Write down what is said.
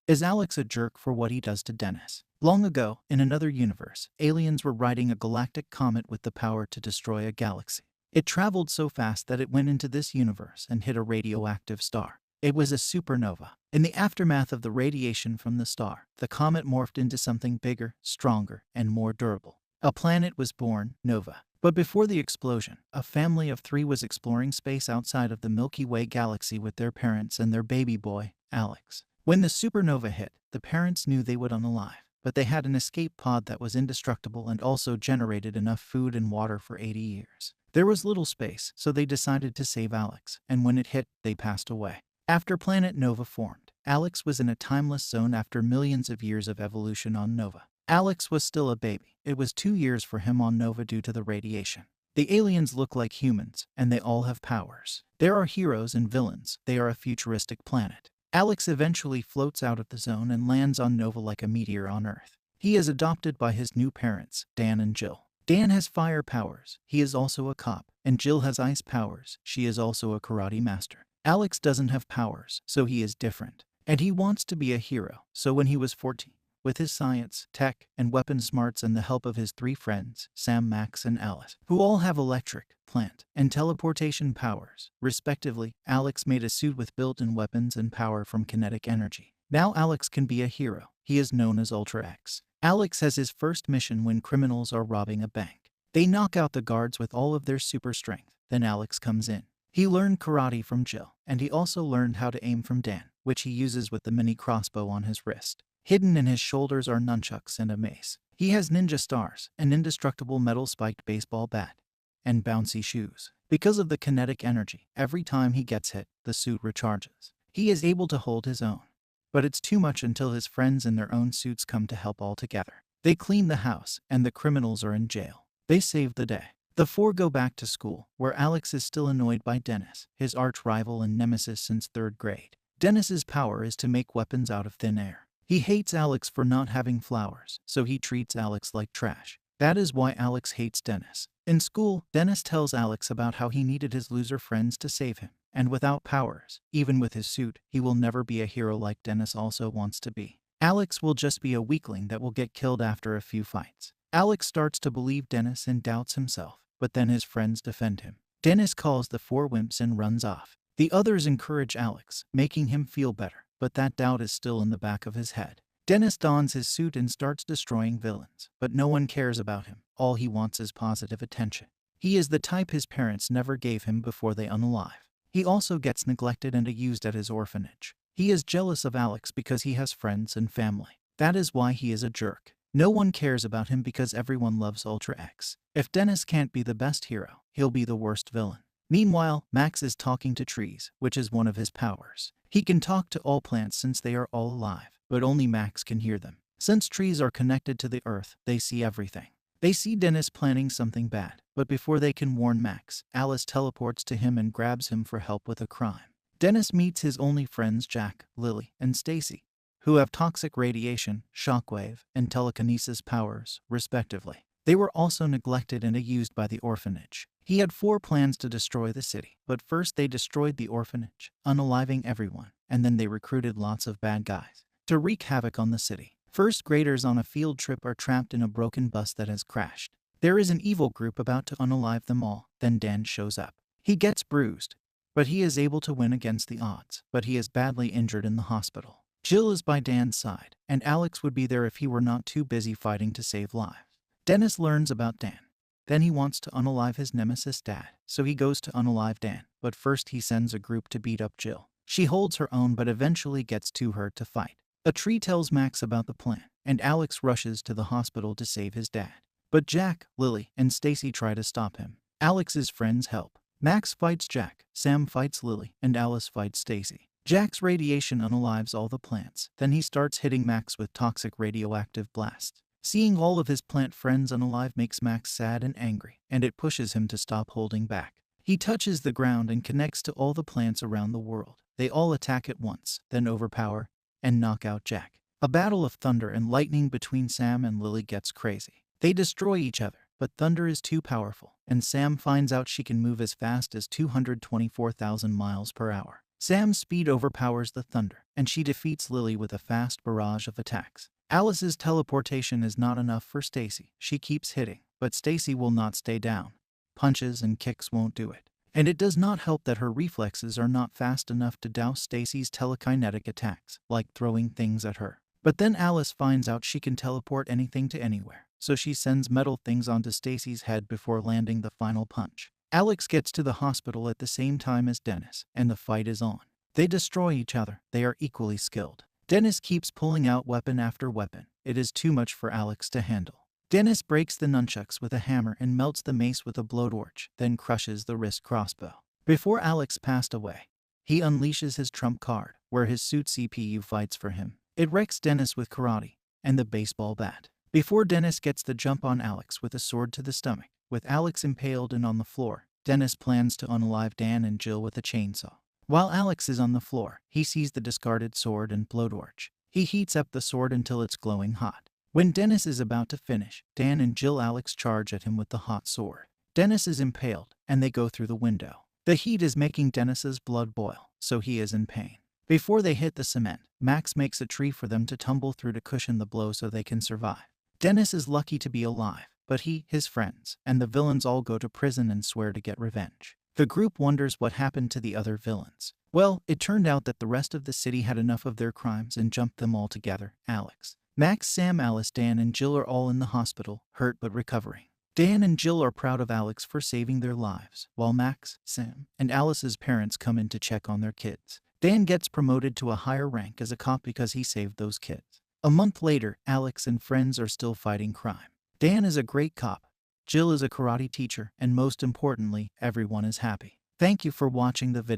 Is Alex a jerk for what he does to Dennis? Long ago, in another universe, aliens were riding a galactic comet with the power to destroy a galaxy. It traveled so fast that it went into this universe and hit a radioactive star. It was a supernova. In the aftermath of the radiation from the star, the comet morphed into something bigger, stronger, and more durable. A planet was born, Nova. But before the explosion, a family of 3 was exploring space outside of the Milky Way galaxy with their parents and their baby boy, Alex. When the supernova hit, the parents knew they would unalive, but they had an escape pod that was indestructible and also generated enough food and water for 80 years. There was little space, so they decided to save Alex, and when it hit, they passed away. After planet Nova formed, Alex was in a timeless zone after millions of years of evolution on Nova. Alex was still a baby. It was 2 years for him on Nova due to the radiation. The aliens look like humans, and they all have powers. There are heroes and villains. They are a futuristic planet. Alex eventually floats out of the zone and lands on Nova like a meteor on Earth. He is adopted by his new parents, Dan and Jill. Dan has fire powers. He is also a cop. And Jill has ice powers. She is also a karate master. Alex doesn't have powers, so he is different. And he wants to be a hero. So when he was 14, with his science, tech, and weapon smarts and the help of his 3 friends, Sam, Max, and Alice, who all have electric, plant, and teleportation powers, respectively, Alex made a suit with built-in weapons and power from kinetic energy. Now Alex can be a hero. He is known as Ultra X. Alex has his first mission when criminals are robbing a bank. They knock out the guards with all of their super strength. Then Alex comes in. He learned karate from Jill, and he also learned how to aim from Dan, which he uses with the mini crossbow on his wrist. Hidden in his shoulders are nunchucks and a mace. He has ninja stars, an indestructible metal-spiked baseball bat, and bouncy shoes. Because of the kinetic energy, every time he gets hit, the suit recharges. He is able to hold his own. But it's too much until his friends in their own suits come to help all together. They clean the house, and the criminals are in jail. They save the day. The 4 go back to school, where Alex is still annoyed by Dennis, his arch-rival and nemesis since 3rd grade. Dennis's power is to make weapons out of thin air. He hates Alex for not having flowers, so he treats Alex like trash. That is why Alex hates Dennis. In school, Dennis tells Alex about how he needed his loser friends to save him. And without powers, even with his suit, he will never be a hero like Dennis also wants to be. Alex will just be a weakling that will get killed after a few fights. Alex starts to believe Dennis and doubts himself, but then his friends defend him. Dennis calls the 4 wimps and runs off. The others encourage Alex, making him feel better, but that doubt is still in the back of his head. Dennis dons his suit and starts destroying villains, but no one cares about him. All he wants is positive attention. He is the type his parents never gave him before they unalive. He also gets neglected and abused at his orphanage. He is jealous of Alex because he has friends and family. That is why he is a jerk. No one cares about him because everyone loves Ultra X. If Dennis can't be the best hero, he'll be the worst villain. Meanwhile, Max is talking to trees, which is one of his powers. He can talk to all plants since they are all alive, but only Max can hear them. Since trees are connected to the earth, they see everything. They see Dennis planning something bad, but before they can warn Max, Alice teleports to him and grabs him for help with a crime. Dennis meets his only friends Jack, Lily, and Stacy, who have toxic radiation, shockwave, and telekinesis powers, respectively. They were also neglected and abused by the orphanage. He had 4 plans to destroy the city, but first they destroyed the orphanage, unaliving everyone, and then they recruited lots of bad guys to wreak havoc on the city. First graders on a field trip are trapped in a broken bus that has crashed. There is an evil group about to unalive them all, then Dan shows up. He gets bruised, but he is able to win against the odds, but he is badly injured in the hospital. Jill is by Dan's side, and Alex would be there if he were not too busy fighting to save lives. Dennis learns about Dan. Then he wants to unalive his nemesis dad, so he goes to unalive Dan, but first he sends a group to beat up Jill. She holds her own but eventually gets too hurt to fight. A tree tells Max about the plan, and Alex rushes to the hospital to save his dad. But Jack, Lily, and Stacy try to stop him. Alex's friends help. Max fights Jack, Sam fights Lily, and Alice fights Stacy. Jack's radiation unalives all the plants, then he starts hitting Max with toxic radioactive blasts. Seeing all of his plant friends unalive makes Max sad and angry, and it pushes him to stop holding back. He touches the ground and connects to all the plants around the world. They all attack at once, then overpower and knock out Jack. A battle of thunder and lightning between Sam and Lily gets crazy. They destroy each other, but thunder is too powerful, and Sam finds out she can move as fast as 224,000 miles per hour. Sam's speed overpowers the thunder, and she defeats Lily with a fast barrage of attacks. Alice's teleportation is not enough for Stacy. She keeps hitting, but Stacy will not stay down. Punches and kicks won't do it. And it does not help that her reflexes are not fast enough to douse Stacy's telekinetic attacks, like throwing things at her. But then Alice finds out she can teleport anything to anywhere, so she sends metal things onto Stacy's head before landing the final punch. Alex gets to the hospital at the same time as Dennis, and the fight is on. They destroy each other. They are equally skilled. Dennis keeps pulling out weapon after weapon. It is too much for Alex to handle. Dennis breaks the nunchucks with a hammer and melts the mace with a blowtorch, then crushes the wrist crossbow. Before Alex passed away, he unleashes his trump card, where his suit CPU fights for him. It wrecks Dennis with karate and the baseball bat. Before Dennis gets the jump on Alex with a sword to the stomach, with Alex impaled and on the floor, Dennis plans to unalive Dan and Jill with a chainsaw. While Alex is on the floor, he sees the discarded sword and blowtorch. He heats up the sword until it's glowing hot. When Dennis is about to finish, Dan and Jill Alex charge at him with the hot sword. Dennis is impaled, and they go through the window. The heat is making Dennis's blood boil, so he is in pain. Before they hit the cement, Max makes a tree for them to tumble through to cushion the blow so they can survive. Dennis is lucky to be alive, but he, his friends, and the villains all go to prison and swear to get revenge. The group wonders what happened to the other villains. Well, it turned out that the rest of the city had enough of their crimes and jumped them all together. Alex, Max, Sam, Alice, Dan, and Jill are all in the hospital, hurt but recovering. Dan and Jill are proud of Alex for saving their lives, while Max, Sam, and Alice's parents come in to check on their kids. Dan gets promoted to a higher rank as a cop because he saved those kids. A month later, Alex and friends are still fighting crime. Dan is a great cop, Jill is a karate teacher, and most importantly, everyone is happy. Thank you for watching the video.